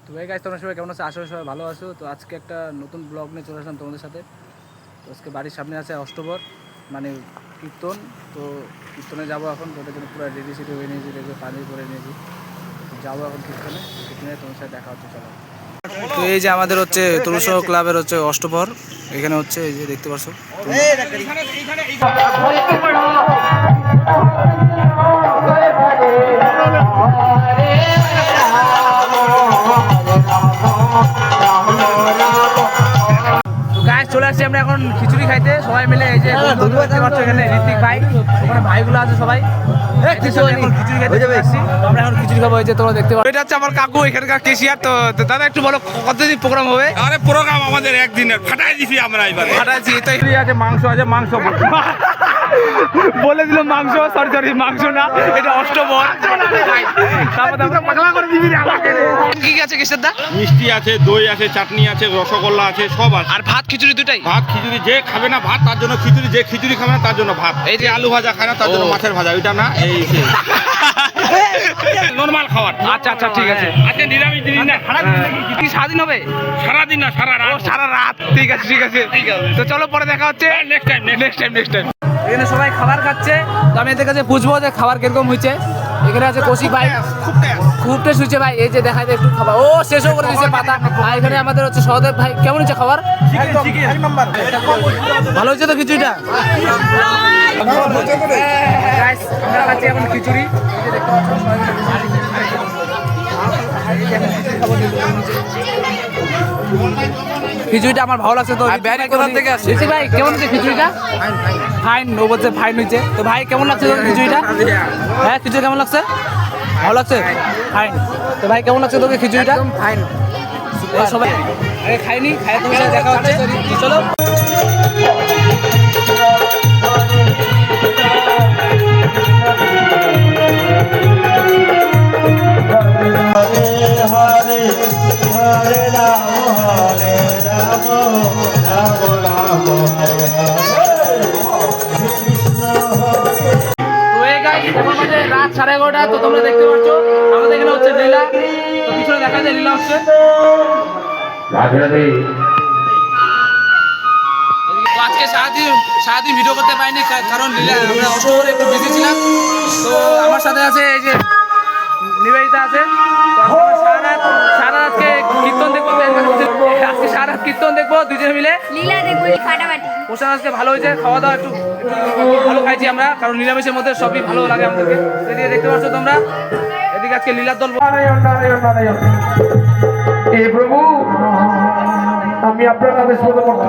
তো ভাই গাইস, তোমরা সবাই কেমন আছো? আসলে সবাই ভালো আছো। তো আজকে একটা নতুন ব্লগ নিয়ে চলে আসলাম তোমাদের সাথে। তো আজকে বাড়ির সামনে আছে অষ্টবর, মানে কীর্তন। তো কীর্তনে যাবো এখন, তোদের জন্য পুরো রেডি সেডি হয়ে নিয়েছি, দেখবে পানি করে নিয়েছি। যাবো এখন কীর্তনে, কীর্তনে তোমার সাথে দেখা হচ্ছে। চলো। তো এই যে আমাদের হচ্ছে তরুণ সহ ক্লাবের হচ্ছে অষ্টপহর, এখানে হচ্ছে এই যে দেখতে পাচ্ছ। চলে আসছি আমরা এখন খিচুড়ি খাইতে সবাই মিলে। এই যে দেখতে পাচ্ছ এখানে ঋত্বিক ভাই, ওখানে ভাইগুলো আছে সবাই। আমরা এখন খিচুড়ি খাবো, এই যে তোমরা দেখতে পাচ্ছ। এটা হচ্ছে আমার কাকু, এখানকার কেশিয়ার। তো দাদা একটু বলো কতদিন প্রোগ্রাম হবে? আরে প্রোগ্রাম আমাদের একদিনের ফাটাই দিছি আমরা, এবারে ফাটাইছি। তো আছে মাংস আছে, মাংস বলে দিল মাংস, সরি মাংস না, এটা অষ্টবর। কি আছে কেশিয়ার দা? মিষ্টি আছে, দই আছে, চাটনি আছে, রসগোল্লা আছে, সব আছে। আর ভাত খিচুড়ি দুটাই? ভাত খিচুড়ি, যে খাবে না ভাত তার জন্য খিচুড়ি, যে খিচুড়ি খাবে না তার জন্য ভাত। এই যে আলু ভাজা খায় না তার জন্য মাছের ভাজা, ওইটা না এই নরমাল খাবার। আচ্ছা ঠিক আছে। আজকে নিরামিষ দিন না, কি সারাদিন হবে? সারাদিন না, সারা রাত। সারা রাত। ঠিক আছে। তো চলো পরে দেখা হচ্ছে নেক্সট টাইম। এখানে সবাই খাবার খাচ্ছে, তো আমি এদের কাছে বুঝবো যে খাবার কিরকম হয়েছে। এখানে আছে কৌশিক ভাই, খুব টেস্ট হয়েছে ভাই। এই যে দেখাই একটু খাবার, ও শেষও করে দিচ্ছে পাতা। আর এখানে আমাদের হচ্ছে সহদেব ভাই, কেমন হয়েছে খাবার? ভালো হয়েছে তো খিচুড়িটা? আমরা খাচ্ছি এখন খিচুড়ি। খিচুড়িটা আমার ভালো লাগছে। তো ভাই কেমন হচ্ছে খিচুড়িটা? ফাইন, ও বলছে ফাইন হয়েছে। তো ভাই কেমন লাগছে তোর খিচুড়িটা? হ্যাঁ, খিচুড়ি কেমন লাগছে? ভালো লাগছে, ফাইন। তো ভাই কেমন লাগছে তোকে খিচুড়িটা? ফাইন। সবাই খাইনি, খাই তোমার সাথে দেখা হচ্ছে। চলো। রাত 11:30। তো তোমরা দেখতে পাচ্ছ আমাদের এখানে হচ্ছে লীলা। তো পিছনে দেখা যায় লীলা হচ্ছে। আজকে সারাদিন ভিডিও করতে পারিনি, কারণ লীলা আমরা অষ্টবরে একটু বিজি ছিলাম। তো আমার সাথে আছে এই যে নিবেদিতা আছে। সারা রাতকে কীর্তন দেখবো, আজকে সারা রাত কীর্তন দেখবো দুজনে মিলে। লীলা দেখবো ফাটাফাটি। পোশাক আজকে ভালো হয়েছে, খাওয়া দাওয়া একটু ভালো খাইছি আমরা, কারণ নিরামিষের মধ্যে সবই ভালো লাগে আমাদেরকে। এদিকে দেখতে পাচ্ছ তোমরা, এদিকে আজকে লীলার দল। প্রভু, আমি আপনার আদেশ মতো করতে